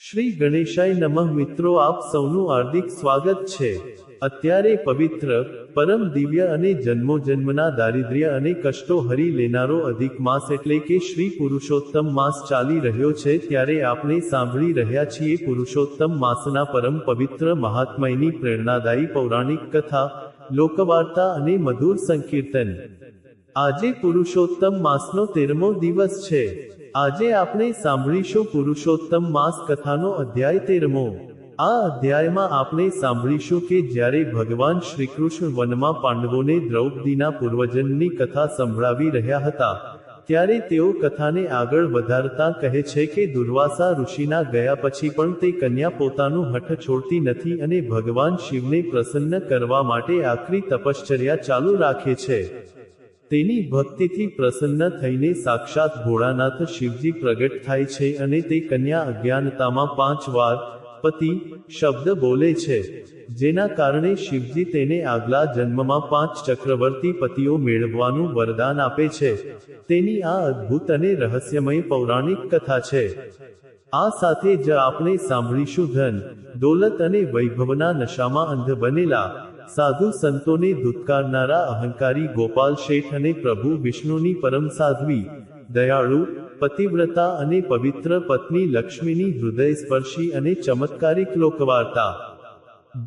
શ્રી ગણેશાય નમઃ મિત્રો, આપ સૌનું હાર્દિક સ્વાગત છે। અત્યારે પવિત્ર, પરમ દિવ્ય અને જન્મોજન્મના દારિદ્ર્ય અને કષ્ટો હરી લેનારો અધિક માસ એટલે કે શ્રી પુરુષોત્તમ માસ ચાલી રહ્યો છે, ત્યારે આપણે સાંભળી રહ્યા છીએ પુરુષોત્તમ માસના પરમ પવિત્ર મહાત્મયની પ્રેરણાદાયી પૌરાણિક કથા, લોકવાર્તા અને મધુર સંકીર્તન। આજે પુરુષોત્તમ માસનો 13મો દિવસ છે। આજે આપણે સાંભળીશું પુરુષોત્તમ માસ કથાનો અધ્યાય 13મો। આ અધ્યાયમાં આપણે સાંભળીશું કે જ્યારે ભગવાન શ્રીકૃષ્ણ વનમાં પાંડવોને દ્રૌપદીના પૂર્વજન્મની કથા સંભળાવી રહ્યા હતા, ત્યારે તેઓ કથાને આગળ વધારતા કહે છે કે દુર્વાસા ઋષિના ગયા પછી પણ તે કન્યા પોતાનું હઠ છોડતી નથી અને ભગવાન શિવને પ્રસન્ન કરવા માટે આકરી તપશ્ચર્યા ચાલુ રાખે છે। તેની ભક્તિથી પ્રસન્ન થઈને સાક્ષાત ભોળાનાથ શિવજી પ્રગટ થાય છે અને તે કન્યા અજ્ઞાનતામાં 5 વાર પતિ શબ્દ બોલે છે, જેના કારણે શિવજી તેને આગલા જન્મમાં 5 ચક્રવર્તી પતિઓ મેળવવાનું વરદાન આપે છે। તેની આ અદ્ભુત અને રહસ્યમય પૌરાણિક કથા છે। આ સાથે જ આપણે સાંભળીશું ધન, દોલત અને વૈભવના નશામાં અંધ બનેલા સાધુ સંતોને ધૂતકારનારા અહંકારી ગોપાલ શેઠ અને પ્રભુ વિષ્ણુની પરમ સાધ્વી, દયાળુ, પતિવ્રતા અને પવિત્ર પત્ની લક્ષ્મીની હૃદયસ્પર્શી અને ચમત્કારિક લોકવાર્તા।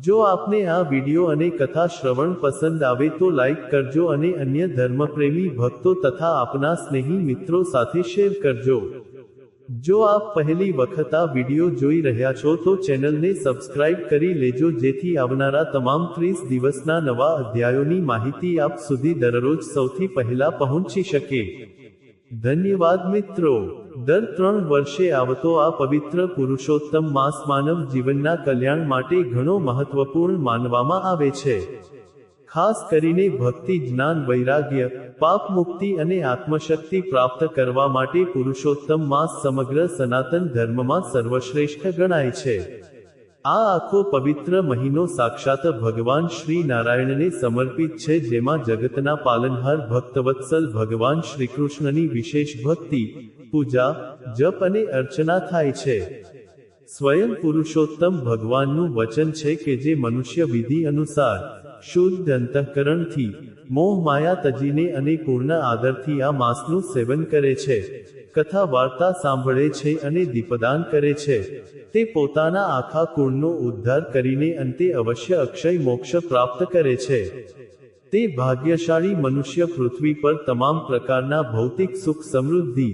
જો આપને આ વિડિયો અને કથા શ્રવણ પસંદ આવે તો લાઈક કરજો અને અન્ય ધર્મપ્રેમી ભક્તો તથા આપના સ્નેહી મિત્રો સાથે શેર કરજો। જો આપ પહેલી વખત આ વિડિયો જોઈ રહ્યા છો તો ચેનલને સબસ્ક્રાઇબ કરી લેજો, જેથી આવનારા તમામ 30 દિવસના નવા અધ્યાયોની માહિતી આપ સુધી દરરોજ સૌથી પહેલા પહોંચી શકે। ધન્યવાદ મિત્રો। દર 3 વર્ષે આવતો આ પવિત્ર પુરુષોત્તમ માસ માનવ જીવનના કલ્યાણ માટે ઘણો મહત્વપૂર્ણ માનવામાં આવે છે। ખાસ કરીને ભક્તિ, જ્ઞાન, વૈરાગ્ય, પાપ મુક્તિ અને આત્મશક્તિ પ્રાપ્ત કરવા માટે પુરુષોત્તમ માસ સમગ્ર સનાતન ધર્મમાં સર્વશ્રેષ્ઠ ગણાય છે। આ આખો પવિત્ર મહિનો સાક્ષાત ભગવાન શ્રી નારાયણને સમર્પિત છે, જેમાં જગતના પાલનહાર ભક્તવત્સલ ભગવાન શ્રીકૃષ્ણની વિશેષ ભક્તિ, પૂજા, જપ અને અર્ચના થાય છે। સ્વયં પુરુષોત્તમ ભગવાનનું વચન છે કે જે મનુષ્ય વિધિ અનુસાર શુદ્ધ અંતઃકરણથી મોહ માયા તજીને અને પૂર્ણ આદરથી આ માસનું સેવન કરે છે, કથા વાર્તા સાંભળે છે અને દીપદાન કરે છે, તે પોતાના આખા કુળનો ઉદ્ધાર કરીને અંતે અવશ્ય અક્ષય મોક્ષ પ્રાપ્ત કરે છે। તે ભાગ્યશાળી મનુષ્ય પૃથ્વી પર તમામ પ્રકારના ભૌતિક સુખ, સમૃદ્ધિ,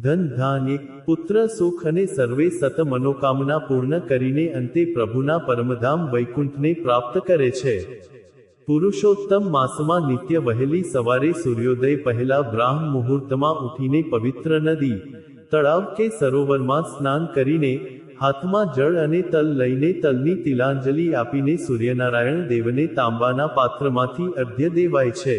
ધન ધાન્ય, પુત્ર સુખ અને સર્વે સત મનોકામના પૂર્ણ કરીને અંતે પ્રભુના પરમધામ વૈકુંઠને પ્રાપ્ત કરે છે। પુરુષોત્તમ માસમાં નિત્ય વહેલી સવારે સૂર્યોદય પહેલા બ્રાહ્મ મુહૂર્તમાં ઉઠીને પવિત્ર નદી, તળાવ કે સરોવરમાં સ્નાન કરીને હાથમાં જળ અને તલ લઈને તલની તિલાંજલિ આપીને સૂર્યનારાયણ દેવને તાંબાના પાત્રમાંથી અર્ઘ્ય દેવાય છે।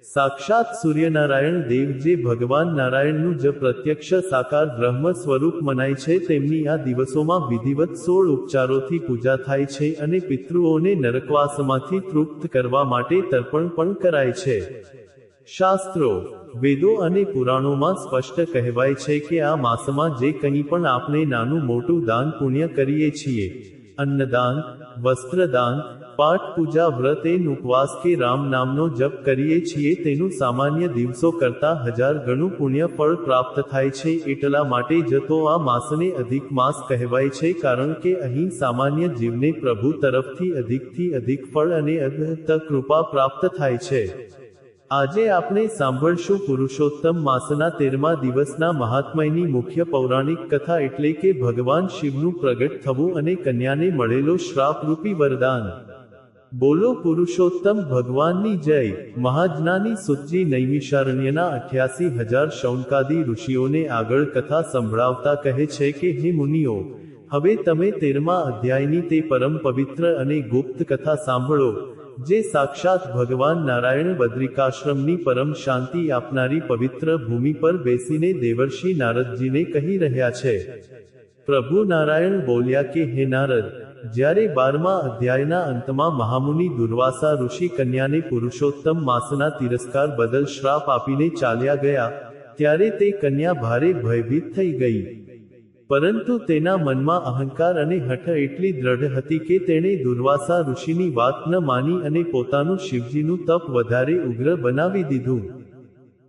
સાક્ષાત સૂર્યનારાયણ દેવ જે ભગવાન નારાયણનું જ પ્રત્યક્ષ સાકાર બ્રહ્મ સ્વરૂપ મનાય છે, તેમની આ દિવસોમાં વિધિવત 16 ઉપચારોથી પૂજા થાય છે અને પિતૃઓને નરકવાસમાંથી તૃપ્ત કરવા માટે તર્પણ પણ કરાય છે। શાસ્ત્રો, વેદો અને પુરાણોમાં સ્પષ્ટ કહેવાય છે કે આ માસમાં જે કંઈ પણ આપણે નાનું મોટું દાન પુણ્ય કરીએ છીએ, અન્નદાન, વસ્ત્રદાન, પાઠ પૂજા, વ્રત એન ઉપવાસ કે રામ નામનો જપ કરીએ છીએ, તેનું સામાન્ય દિવસો કરતાં 1000 ગણું પુણ્ય ફળ પ્રાપ્ત થાય છે। એટલા માટે જ તો આ માસને અધિક માસ કહેવાય છે, કારણ કે અહીં સામાન્ય જીવને પ્રભુ તરફથી અધિકથી અધિક ફળ અને અદ્ભુત કૃપા પ્રાપ્ત થાય છે। આજે આપણે સાંભળશું પુરુષોત્તમ માસના 13મા દિવસના મહાત્મયની મુખ્ય પૌરાણિક કથા, એટલે કે ભગવાન શિવનું પ્રગટ થવું અને કન્યાને મળેલો શ્રાપરૂપી વરદાન। બોલો પુરુષોત્તમ ભગવાનની જય। મહાજ્ઞાની સુતજી નૈમિષારણ્યના 88,000 શૌનકાદી ઋષિઓને આગળ કથા સંભળાવતા કહે છે કે હે મુનિઓ, હવે તમે 13મા અધ્યાયની તે પરમ પવિત્ર અને ગુપ્ત કથા સાંભળો, જે સાક્ષાત ભગવાન નારાયણ બદ્રિકાશ્રમની પરમ શાંતિ આપનારી પવિત્ર ભૂમિ પર બેસીને દેવર્ષિ નારદજીને કહી રહ્યા છે। પ્રભુ નારાયણ બોલ્યા કે હે નારદ, જ્યારે 12મા અધ્યાયના અંતમાં મહામુનિ દુર્વાસા ઋષિ કન્યાને પુરુષોત્તમ માસના તિરસ્કાર બદલ શ્રાપ આપીને ચાલ્યા ગયા, ત્યારે તે કન્યા ભારે ભયભીત થઈ ગઈ। પરંતુ તેના મનમાં અહંકાર અને હઠ એટલી દ્રઢ હતી કે તેણે દુર્વાસા ઋષિની વાત ન માની અને પોતાનું શિવજીનું તપ વધારે ઉગ્ર બનાવી દીધું.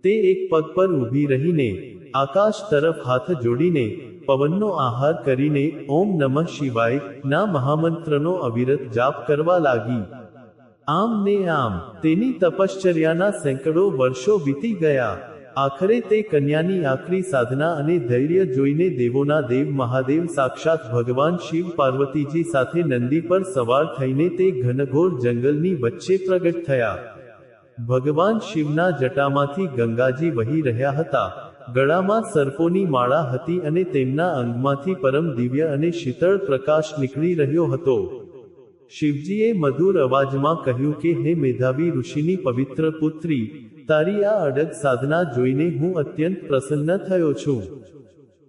તે એક પગ પર ઊભી રહીને, આકાશ તરફ હાથ જોડીને, પવનનો આહાર કરીને ઓમ નમઃ શિવાય ના મહામંત્રનો અવિરત જાપ કરવા લાગી. આમ ને આમ તેની તપશ્ચર્યાના સેંકડો વર્ષો વીતી ગયા. આખરે તે કન્યાની આકરી સાધના અને ધૈર્ય જોઈને દેવોના દેવ મહાદેવ સાક્ષાત ભગવાન શિવ પાર્વતીજી સાથે નંદી પર સવાર થઈને તે ઘનઘોર જંગલની વચ્ચે પ્રગટ થયા. ભગવાન શિવના જટામાંથી ગંગાજી વહી રહ્યા હતા. ગળામાં સર્પોની માળા હતી અને તેમના અંગમાંથી પરમ દિવ્ય અને શીતળ પ્રકાશ નીકળી રહ્યો હતો. શિવજીએ મધુર અવાજમાં કહ્યું કે હે મેધાવી ઋષિની પવિત્ર પુત્રી, તારી આ અડગ સાધના જોઈને હું અત્યંત પ્રસન્ન થયો છું.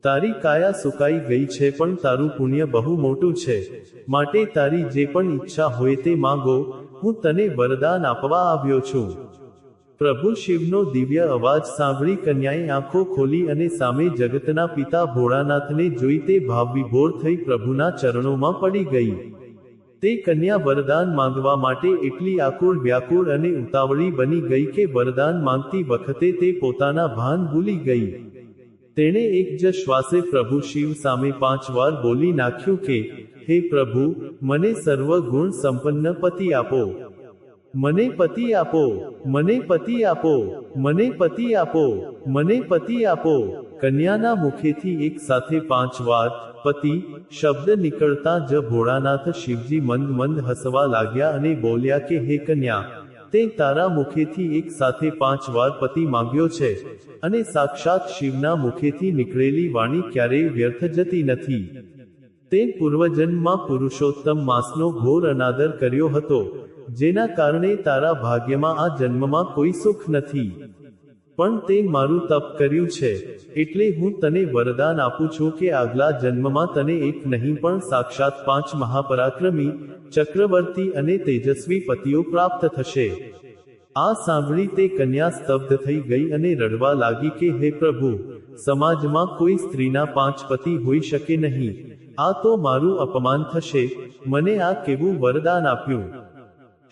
તારી કાયા સુકાઈ ગઈ છે પણ તારું પુણ્ય બહુ મોટું છે. માટે તારી જે પણ ઈચ્છા હોય તે માંગો, હું તને વરદાન આપવા આવ્યો છું. પ્રભુ શિવનો દિવ્ય અવાજ સાંભળી કન્યાએ આંખો ખોલી અને સામે જગતના પિતા ભોળાનાથને જોઈ તે ભાવવિભોર થઈ પ્રભુના ચરણોમાં પડી ગઈ. તે કન્યા વરદાન માંગવા માટે એટલી આકુળ વ્યાકુળ અને ઉતાવળી બની ગઈ કે વરદાન માંગતી વખતે તે પોતાના ભાન ભૂલી ગઈ. તેણે એક જ શ્વાસે પ્રભુ શિવ સામે 5 વાર બોલી નાખ્યું કે હે પ્રભુ, મને સર્વ ગુણ સંપન્ન પતિ આપો. મને પતિ આપો. મને પતિ આપો. મને પતિ આપો. મને પતિ આપો. કન્યાના મુખેથી એક સાથે 5 વાર પતિ શબ્દ નીકળતા જ ભોળાનાથ શિવજી મંદ મંદ હસવા લાગ્યા અને બોલ્યા કે હે કન્યા, તે તારા મુખેથી એક સાથે 5 વાર પતિ માંગ્યો છે અને સાક્ષાત શિવના મુખેથી નીકળેલી વાણી ક્યારેય વ્યર્થ જતી નથી. તે પૂર્વજન્મમાં પુરુષોત્તમ માસનો ઘોર અનાદર કર્યો હતો, જેના કારણે તારા ભાગ્યમાં આ જન્મમાં કોઈ સુખ નથી. પણ તે મારું તપ કર્યું છે, એટલે હું તને વરદાન આપું છું કે આગલા જન્મમાં તને એક નહીં પણ સાક્ષાત 5 મહાપરાક્રમી, ચક્રવર્તી અને તેજસ્વી પતિઓ પ્રાપ્ત થશે. આ સાંભળી તે કન્યા સ્તબ્ધ થઈ ગઈ અને રડવા લાગી કે હે પ્રભુ, સમાજમાં કોઈ સ્ત્રીના 5 પતિ હોઈ શકે નહીં. આ તો મારું અપમાન થશે. મને આ કેવું વરદાન આપ્યું?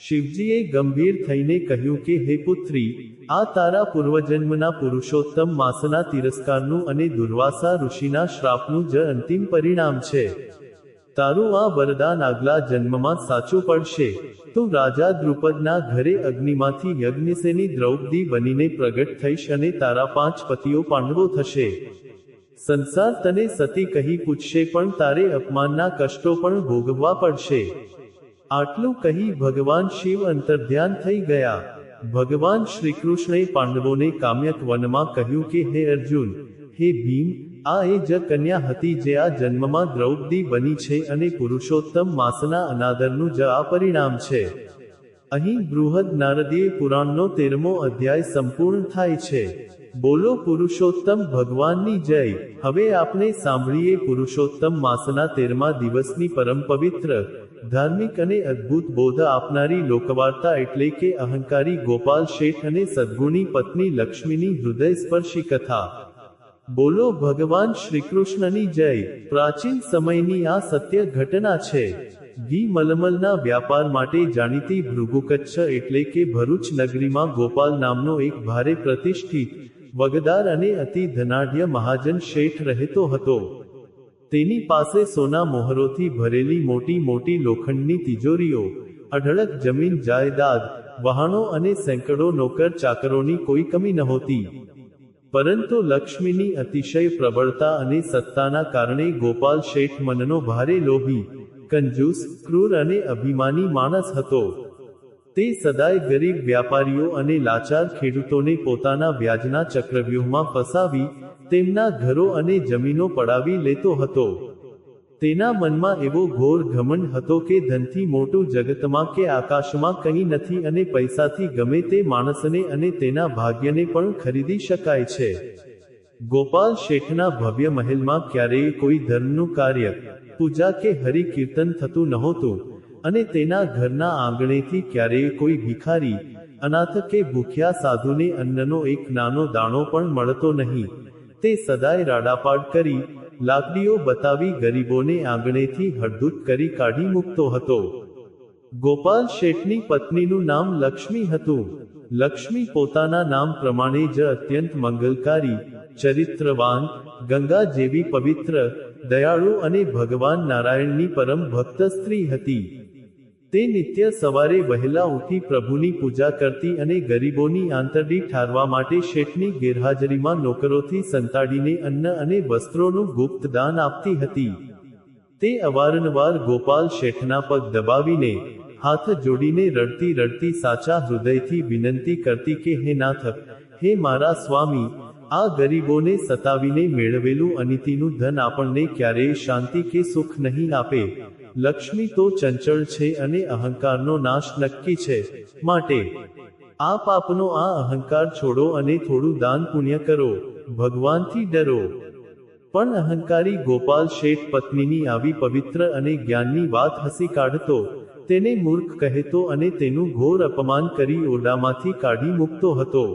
શિવજીએ ગંભીર થઈને કહ્યું કે હે પુત્રી, આ તારા પૂર્વજન્મના પુરુષોત્તમ માસના તિરસ્કારનું અને દુર્વાસા ઋષિના શ્રાપનું જ અંતિમ પરિણામ છે. તારું આ વરદાન આગલા જન્મમાં સાચું પડશે. તું રાજા દ્રુપદના ઘરે અગ્નિમાંથી યજ્ઞસેની દ્રૌપદી બનીને પ્રગટ થઈશ અને તારા 5 પતિઓ પાંડવો થશે. સંસાર તને સતી કહી પૂછશે પણ તારે અપમાનના કષ્ટો પણ ભોગવવા પડશે. આટલું કહી ભગવાન શિવ અંતર્ધ્યાન થઈ ગયા. ભગવાન શ્રીકૃષ્ણે પાંડવોને કામ્યક વનમાં કહ્યું કે હે અર્જુન, હે ભીમ, આ એ જ કન્યા હતી જે આ જન્મમાં દ્રૌપદી બની છે અને પુરુષોત્તમ માસના અનાદરનું જ આ પરિણામ છે. અહીં બૃહદ નારદીય પુરાણનો 13મો અધ્યાય સંપૂર્ણ થાય છે. બોલો પુરુષોત્તમ ભગવાનની જય. હવે આપણે સાંભળીએ પુરુષોત્તમ માસના 13મા દિવસની પરમ પવિત્ર, ધાર્મિક અને અદ્ભુત બોધ આપનારી લોકવાર્તા એટલે કે અહંકારી ગોપાલ શેઠ અને સદ્ગુણી પત્ની લક્ષ્મીની હૃદયસ્પર્શી કથા. બોલો ભગવાન શ્રીકૃષ્ણની જય. પ્રાચીન સમયની આ સત્ય ઘટના છે. ઘી મલમલના વ્યાપાર માટે જાણીતી ભૃગુકચ્છ એટલે કે ભરૂચ નગરીમાં ગોપાલ નામનો એક ભારે પ્રતિષ્ઠિત, વગદાર અને અતિ ધનાઢ્ય મહાજન શેઠ રહેતો હતો. તેની પાસે સોના મોહરોથી ભરેલી મોટી મોટી લોખંડની તિજોરીઓ, અઢળક જમીન જાયદાદ, વહાણો અને સેંકડો નોકર ચાકરોની કોઈ કમી નહોતી. પરંતુ લક્ષ્મીની અતિશય પ્રબળતા અને સત્તાના કારણે ગોપાલ શેઠ મનનો ભારે લોભી, કંજૂસ, ક્રૂર અને અભિમાની માણસ હતો. તે સદાય ગરીબ વ્યાપારીઓ અને લાચાર ખેડૂતોને પોતાના વ્યાજના ચક્રવ્યૂહમાં ફસાવી તેમના ઘરો અને જમીનો પડાવી લેતો હતો. તેના મનમાં એવો ઘોર ઘમંડ હતો કે ધનથી મોટું જગતમાં કે આકાશમાં કંઈ નથી અને પૈસાથી ગમે તે માણસને અને તેના ભાગ્યને પણ ખરીદી શકાય છે. ગોપાલ શેઠના ભવ્ય મહેલમાં ક્યારેય કોઈ ધર્મનું કાર્ય, પૂજા કે હરિ કીર્તન થતું નહોતું અને તેના ઘરના આંગણેથી ક્યારેય કોઈ ભિખારી, અનાથ કે ભૂખ્યા સાધુને અન્નનો એક નાનો દાણો પણ મળતો નહીં. તે સદાય રાડાપાડ કરી લાકડીઓ બતાવી ગરીબોને આંગણેથી હડધૂત કરી કાઢી મૂકતો હતો. ગોપાલ શેઠની પત્નીનું નામ લક્ષ્મી હતું. લક્ષ્મી પોતાના નામ પ્રમાણે જ અત્યંત મંગલકારી, ચરિત્રવાન, ગંગા જેવી પવિત્ર, દયાળુ અને ભગવાન નારાયણની પરમ ભક્ત સ્ત્રી હતી. તે નિત્ય સવારે વહેલા ઉઠી પ્રભુની પૂજા કરતી અને ગરીબોની આંતરડી ઠારવા માટે શેઠની ગેરહાજરીમાં નોકરોથી સંતાડીને અન્ન અને વસ્ત્રોનું ગુપ્ત દાન આપતી હતી. તે અવારનવાર ગોપાલ શેઠના પગ દબાવીને, હાથ જોડીને રડતી રડતી સાચા હૃદયથી વિનંતી કરતી કે હે નાથ, હે મારા સ્વામી, આ ગરીબોને સતાવીને મેળવેલું અનીતિનું ધન આપણને ક્યારેય શાંતિ કે સુખ નહીં આપે. લક્ષ્મી તો ચંચળ છે અને અહંકારનો નાશ નક્કી છે, માટે આપ આપનો આ અહંકાર છોડો અને થોડું દાન પુણ્ય કરો, ભગવાનથી ડરો. પણ અહંકારી ગોપાલ શેઠ પત્નીની આવી પવિત્ર અને જ્ઞાનની વાત હસી કાઢતો, તેને મૂર્ખ કહેતો અને તેનું ઘોર અપમાન કરી ઓરડામાંથી કાઢી મૂકતો હતો.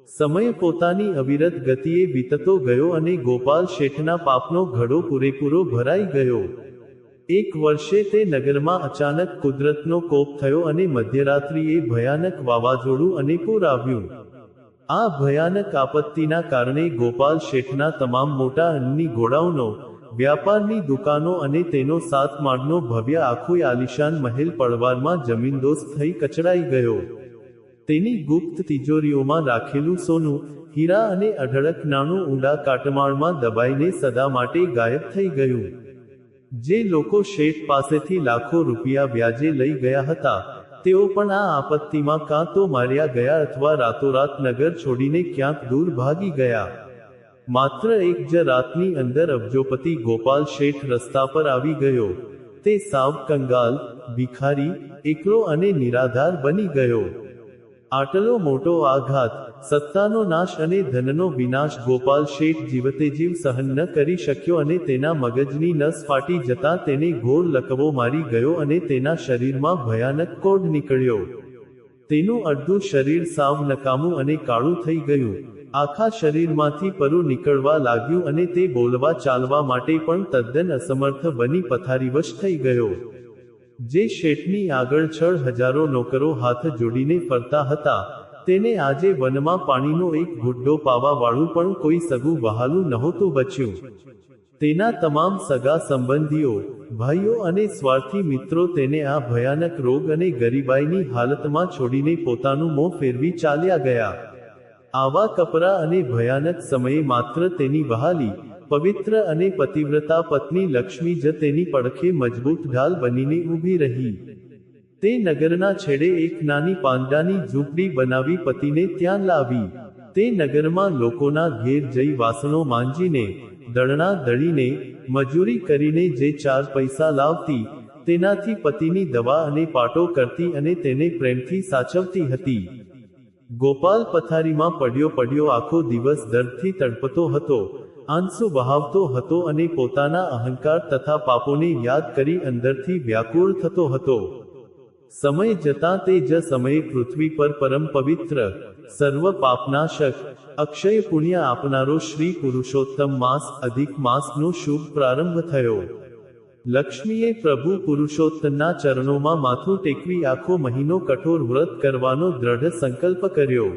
સમય પોતાની અવિરત ગતિએ વીતતો ગયો અને ગોપાલ શેઠના પાપનો ઘડો પૂરેપૂરો ભરાઈ ગયો. એક વર્ષે તે નગરમાં અચાનક કુદરતનો કોપ થયો અને મધ્યરાત્રિએ ભયાનક વાવાઝોડું અને પૂર આવ્યું. આ ભયાનક આપત્તિના કારણે ગોપાલ શેઠના તમામ મોટા અન્નની ગોડાઉનો, વ્યાપારની દુકાનો અને તેનો 7 માળનો ભવ્ય આખું આલિશાન મહેલ પળવારમાં જમીનદોસ્ત થઈ કચડાઈ ગયો. તેની ગુપ્ત તિજોરીઓમાં રાખેલું સોનું, હીરા અને અઢળક નાણું ઊંડા કાટમાળમાં દબાઈને સદા માટે ગાયબ થઈ ગયું. જે લોકો શેઠ પાસેથી લાખો રૂપિયા વ્યાજે લઈ ગયા હતા, તેઓ પણ આ આપત્તિમાં કાં તો માર્યા ગયા અથવા રાતોરાત નગર છોડીને ક્યાંક દૂર ભાગી ગયા. માત્ર એક જ રાતની અંદર અબજોપતિ ગોપાલ શેઠ રસ્તા પર આવી ગયો. તે સાવ કંગાલ, ભિખારી, એકલો અને નિરાધાર બની ગયો. આટલો મોટો આઘાત, સત્તાનો નાશ અને ધનનો વિનાશ ગોપાલ શેઠ જીવતે જીવ સહન ન કરી શક્યો અને તેના મગજની નસ ફાટી જતાં તેને ઘોર લકવો મારી ગયો અને તેના શરીરમાં ભયાનક કોઢ નીકળ્યો. તેનું અડધું શરીર સાવ નકામું અને કાળું થઈ ગયું. આખા શરીરમાંથી પરુ નીકળવા લાગ્યું અને તે બોલવા ચાલવા માટે પણ તદ્દન અસમર્થ બની પથારીવશ થઈ ગયો. જે શેઠની આગળ 6000 નોકરો હાથ જોડીને ફરતા હતા, તેને આજે વનમાં પાણીનો એક ઘૂંટડો પાવા વાળું પણ કોઈ સગું વહાલું નહોતું બચ્યું. તેના તમામ સગા સંબંધીઓ, ભાઈઓ અને સ્વાર્થી મિત્રો તેને આ ભયાનક રોગ અને ગરીબાઈની હાલતમાં છોડીને પોતાનું મોં ફેરવી ચાલ્યા ગયા. આવા કપરા અને ભયાનક સમયે માત્ર તેની વહાલી, પવિત્ર અને પતિવ્રતા પત્ની લક્ષ્મી જ તેની પડખે મજબૂત ઢાલ બનીને ઊભી રહી. તે નગરના છેડે એક નાની પાંદડાની ઝૂંપડી બનાવી પતિને ત્યાં લાવી. તે નગરમાં લોકોના ઘેર જઈ વાસણો માંજીને, દળણા દળીને, મજૂરી કરીને જે 4 પૈસા લાવતી, તેનાથી પતિની દવા અને પાટો કરતી અને તેને પ્રેમથી સાચવતી હતી. ગોપાલ પથારીમાં પડ્યો આખો દિવસ દર્દથી તડપતો હતો, આંસુ વહાવતો હતો અને પોતાના અહંકાર તથા પાપોને યાદ કરી અંદરથી વ્યાકુળ થતો હતો. સમય જતાં તે જ સમયે પૃથ્વી પર પરમ પવિત્ર, સર્વ પાપનાશક, અક્ષય પુણ્ય આપનારો શ્રી પુરુષોત્તમ માસ અધિક માસનો શુભ પ્રારંભ થયો. લક્ષ્મીએ પ્રભુ પુરુષોત્તમના ચરણોમાં માથું ટેકવી આખો મહિનો કઠોર વ્રત કરવાનો દ્રઢ સંકલ્પ કર્યો.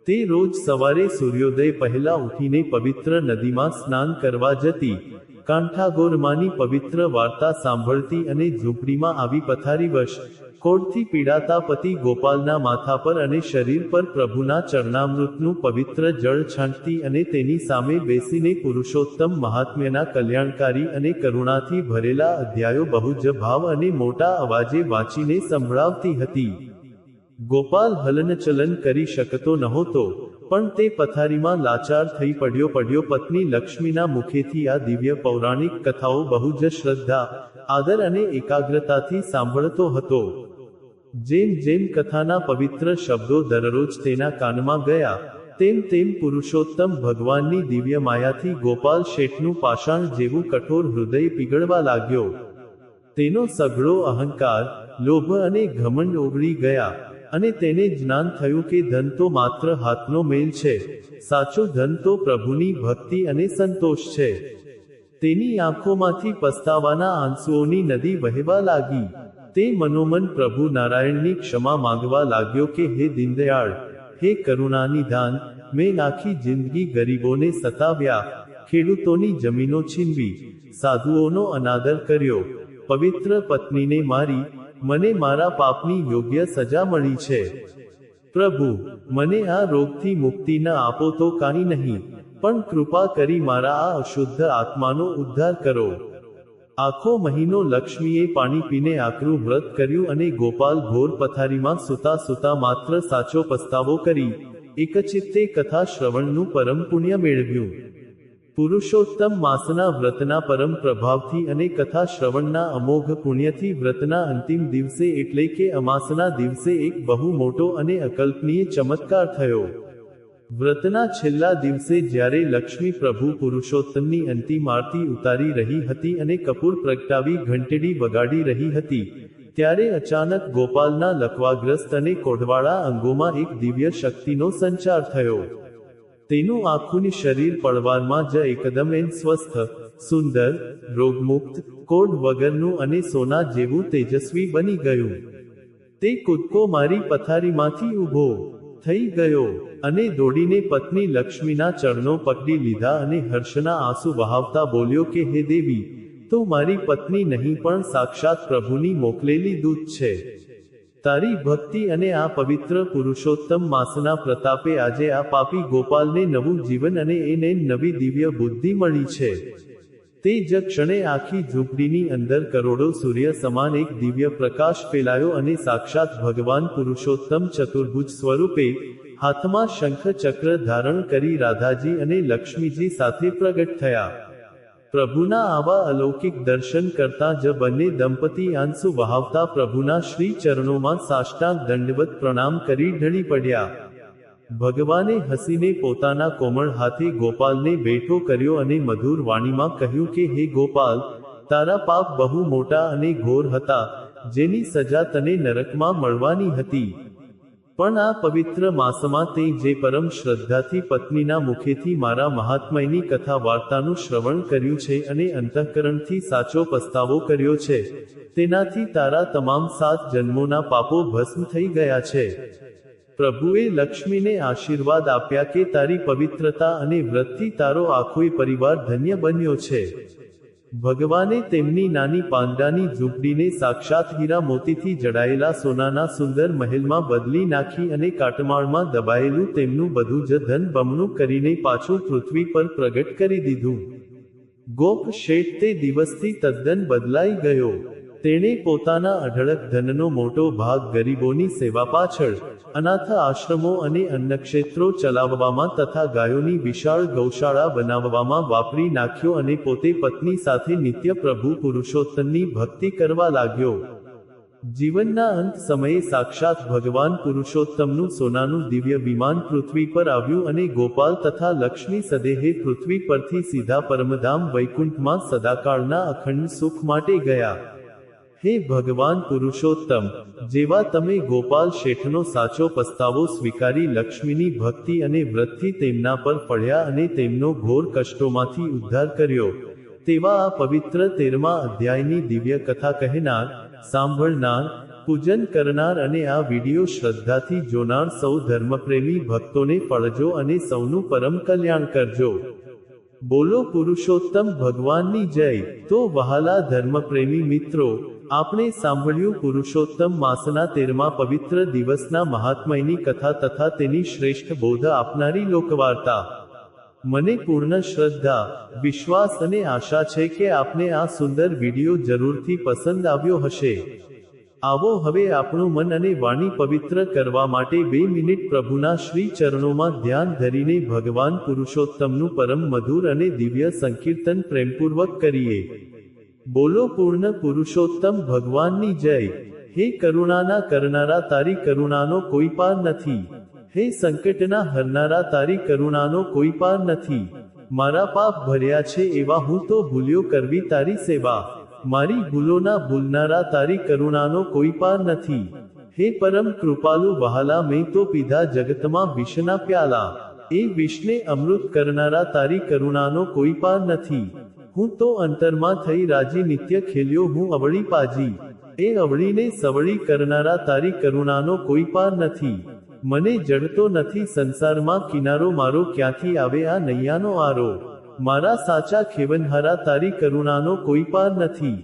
તે રોજ સવારે સૂર્યોદય પહેલા ઉઠીને પવિત્ર નદીમાં સ્નાન કરવા જતી, કાંઠાગોરમાંની પવિત્ર વાર્તા સાંભળતી અને ઝૂંપડીમાં આવી પથારીવશ, કોઢથી પીડાતા પતિ ગોપાલના માથા પર અને શરીર પર પ્રભુના ચરણામૃતનું પવિત્ર જળ છાંટતી અને તેની સામે બેસીને પુરુષોત્તમ મહાત્મ્યના કલ્યાણકારી અને કરુણાથી ભરેલા અધ્યાયો બહુ જ ભાવ અને મોટા અવાજે વાંચીને સંભળાવતી હતી. ગોપાલ હલનચલન કરી શકતો નહોતો, પણ તે પથારીમાં લાચાર થઈ પડ્યો પત્ની લક્ષ્મીના મુખેથી આ દિવ્ય પૌરાણિક કથાઓ બહુ જ શ્રદ્ધા, આદર અને એકાગ્રતાથી સાંભળતો હતો. જેમ જેમ કથાના પવિત્ર શબ્દો દરરોજ તેના કાનમાં ગયા, તેમ તેમ પુરુષોત્તમ ભગવાનની દિવ્ય માયાથી ગોપાલ શેઠનું પાષાણ જેવું કઠોર હૃદય પીગળવા લાગ્યો. તેનો સઘળો અહંકાર, લોભ અને ઘમંડ ઓગળી ગયા, અને તેને જ્ઞાન થયું કે ધન તો માત્ર હાથનો મેલ છે, સાચું ધન તો પ્રભુની ભક્તિ અને સંતોષ છે. તેની આંખોમાંથી પસ્તાવાના આંસુઓની નદી વહેવા લાગી. તે મનોમન પ્રભુ નારાયણની ક્ષમા માંગવા લાગ્યો કે હે દીનદયાળ, હે કરુણાનિધાન, મેં આખી જિંદગી ગરીબોને સતાવ્યા, ખેડૂતોની જમીનો છીનવી, સાધુઓનો અનાદર કર્યો, પવિત્ર પત્નીને મારી, મને મારા પાપની યોગ્ય સજા મળી છે. પ્રભુ, મને આ રોગથી મુક્તિ ન આપો તો કાંઈ નહીં, પણ કૃપા કરી મારા આ અશુદ્ધ આત્માનો ઉદ્ધાર કરો. આખો મહિનો લક્ષ્મીએ પાણી પીને આકરું વ્રત કર્યું અને ગોપાલ ઘોર પથારીમાં સૂતા સૂતા માત્ર સાચો પસ્તાવો કરી એકચિત્તે કથા શ્રવણનું પરમ પુણ્ય મેળવ્યું. પુરુષોત્તમ માસના વ્રતના પરમ પ્રભાવથી અને કથા શ્રવણના અમોઘ પુણ્યથી વ્રતના અંતિમ દિવસે એટલે કે અમાસના દિવસે એક બહુ મોટો અને અકલ્પનીય ચમત્કાર થયો. વ્રતના છેલ્લા દિવસે જ્યારે લક્ષ્મી પ્રભુ પુરુષોત્તમની અંતિમ આરતી ઉતારી રહી હતી અને કપૂર પ્રગટાવી ઘંટડી વગાડી રહી હતી, ત્યારે અચાનક ગોપાલના લકવાગ્રસ્ત અને કોઢવાળા અંગોમાં એક દિવ્ય શક્તિનો સંચાર થયો. તેનું આખું શરીર પળવારમાં જ એકદમ સ્વસ્થ, સુંદર, રોગમુક્ત, કોઢ વગરનું અને સોના જેવું તેજસ્વી બની ગયું. તે કૂદકો મારી પથારીમાંથી ઊભો થઈ ગયો અને દોડીને પત્ની લક્ષ્મીના ચરણો પકડી લીધા અને હર્ષના આંસુ વહાવતા બોલ્યો કે હે દેવી, તું મારી પત્ની નહીં પણ સાક્ષાત પ્રભુની મોકલેલી દૂત છે. તારી ભક્તિ અને આ પવિત્ર પુરુષોત્તમ માસના પ્રતાપે આજે આ પાપી ગોપાલને નવું જીવન અને એને નવી દિવ્ય બુદ્ધિ મળી છે. તે જ ક્ષણે આખી ઝૂંપડીની અંદર કરોડો સૂર્ય સમાન એક દિવ્ય પ્રકાશ ફેલાયો અને સાક્ષાત ભગવાન પુરુષોત્તમ ચતુર્ભુજ સ્વરૂપે હાથમાં શંખ ચક્ર ધારણ કરી રાધાજી અને લક્ષ્મીજી સાથે પ્રગટ થયા. પ્રભુના આવા અલૌકિક દર્શન કરતા જ બંને દંપતી આંસુ વહાવતા પ્રભુના શ્રી ચરણોમાં સાષ્ટાંગ દંડવત પ્રણામ કરી ઢળી પડ્યા. ભગવાને હસીને પોતાના કોમળ હાથે ગોપાલને બેઠો કર્યો અને મધુર વાણીમાં કહ્યું કે હે ગોપાલ, તારા પાપ બહુ મોટા અને ઘોર હતા, જેની સજા તને નરકમાં મળવાની હતી. પણ આ પવિત્ર માસમાં તે જે પરમ શ્રદ્ધાથી પત્નીના મુખેથી મારા મહાત્મયની કથા વાર્તાનું શ્રવણ કર્યું છે અને અંતઃકરણથી સાચો પસ્તાવો કર્યો છે, તેનાથી તારા તમામ 7 જન્મોના પાપો ભસ્મ થઈ ગયા છે. પ્રભુએ લક્ષ્મીને આશીર્વાદ આપ્યા કે તારી પવિત્રતા અને વ્રતથી તારો આખોય પરિવાર ધન્ય બન્યો છે. ભગવાને તેમની નાની પાંડાની ઝૂંપડીને સાક્ષાત હીરા મોતીથી જડાયેલા સોનાના સુંદર મહેલમાં બદલી નાખી અને કાટમાળમાં દબાયેલું તેમનું બધું જ ધન બમણું કરીને પાછું પૃથ્વી પર પ્રગટ કરી દીધું. ગોપ શેઠ તે દિવસથી તદ્દન બદલાઈ ગયો. તેણે પોતાના અઢળક ધનનો મોટો ભાગ ગરીબોની સેવા પાછળ, અનાથ આશ્રમો અને અન્નક્ષેત્રો ચલાવવામાં તથા ગાયોની વિશાળ ગૌશાળા બનાવવામાં વાપરી નાખ્યો અને પોતે પત્ની સાથે નિત્ય પ્રભુ પુરુષોત્તમની ભક્તિ કરવા લાગ્યો. જીવનના અંત સમયે સાક્ષાત ભગવાન પુરુષોત્તમનું સોનાનું દિવ્ય વિમાન પૃથ્વી પર આવ્યું અને ગોપાલ તથા લક્ષ્મી સદેહે પૃથ્વી પરથી સીધા પરમધામ વૈકુંઠમાં સદાકાળના અખંડ સુખ માટે ગયા. હે ભગવાન પુરુષોત્તમ, જેવા તમે ગોપાલ શેઠનો સાચો પસ્તાવો સ્વીકારી લક્ષ્મીની ભક્તિ અને વ્રતથી તેમના પર પડ્યા અને તેમનો ઘોર કષ્ટોમાંથી ઉદ્ધાર કર્યો, તેવા આ પવિત્ર 13મા અધ્યાયની દિવ્ય કથા કહેનાર, સાંભળનાર, પૂજન કરનાર અને આ વિડિયો શ્રદ્ધાથી જોનાર સૌ ધર્મપ્રેમી ભક્તોને ફળજો અને સૌનું પરમ કલ્યાણ કરજો. બોલો પુરુષોત્તમ ભગવાનની જય. તો વહાલા ધર્મપ્રેમી મિત્રો, આપણે સાંભળ્યું પુરુષોત્તમ માસના 13મા પવિત્ર દિવસના મહાત્મયની કથા તથા તેની શ્રેષ્ઠ બોધ આપનારી લોકવાર્તા. મને પૂર્ણ શ્રદ્ધા, વિશ્વાસ અને આશા છે કે આપને આ સુંદર વિડિયો જરૂરથી પસંદ આવ્યો હશે. આવો હવે આપણું મન અને વાણી પવિત્ર કરવા માટે 2 મિનિટ પ્રભુના શ્રી ચરણોમાં ધ્યાન ધરીને ભગવાન પુરુષોત્તમનું પરમ મધુર અને દિવ્ય સંકીર્તન પ્રેમપૂર્વક કરીએ. બોલો પૂર્ણ પુરુષોત્તમ ભગવાનની જય. હે કરુણાના કરનારા, તારી કરુણાનો કોઈ પાર નથી. હે સંકટના હરનારા, તારી કરુણાનો કોઈ પાર નથી. મારા પાપ ભર્યા છે એવા હું તો ભૂલ્યો કરવી તારી સેવા. મારી ભૂલોના ભૂલનારા, તારી કરુણાનો કોઈ પાર નથી. હે પરમ કૃપાલુ વહાલા, મેં તો પીધા જગતમાં વિષના પ્યાલા. એ વિષને અમૃત કરનારા, તારી કરુણાનો કોઈ પાર નથી. હું તો અંતરમાં થઈ રાજી નિત્ય ખેલ્યો હું અવળી પાજી, એ અવળીને સવળી કરનારા તારી કરુણાનો કોઈ પાર નથી. મને જડતો નથી સંસારમાં કિનારો, મારો ક્યાંથી આવે આ નૈયાનો આરો. મારા સાચા ખેવનહારા તારી કરુણાનો કોઈ પાર નથી.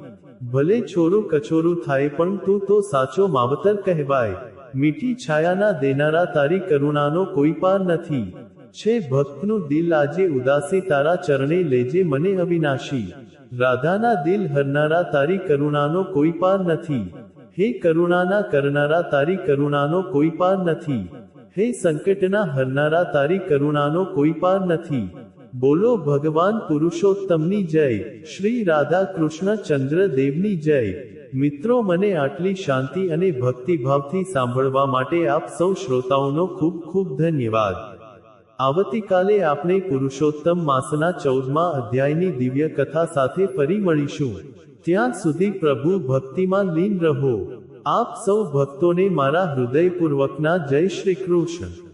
ભલે છોરું કચોરું થાય પણ તું તો સાચો માવતર કહેવાય. મીઠી છાયાના દેનારા તારી કરુણાનો કોઈ પાર નથી. છે ભક્તનું દિલ આજે ઉદાસી, તારા ચરણે લેજે મને અવિનાશી. રાધાના દિલ હરનારા તારી કરુણાનો કોઈ પાર નથી. હે કરુણાના કરનારા તારી કરુણાનો કોઈ પાર નથી. હે સંકટના હરનારા તારી કરુણાનો કોઈ પાર નથી. બોલો ભગવાન પુરુષોત્તમની જય, શ્રી રાધા કૃષ્ણ ચંદ્ર દેવની જય. મિત્રો, મને આટલી શાંતિ અને ભક્તિભાવથી સાંભળવા માટે આપ સૌ શ્રોતાઓનો ખૂબ ખૂબ ધન્યવાદ. આવતીકાલે આપણે પુરુષોત્તમ માસના 14મા અધ્યાયની દિવ્ય કથા સાથે ફરી મળીશું. ત્યાં સુધી પ્રભુ ભક્તિમાં લીન રહો. આપ સૌ ભક્તોને મારા હૃદયપૂર્વકના જય શ્રી કૃષ્ણ.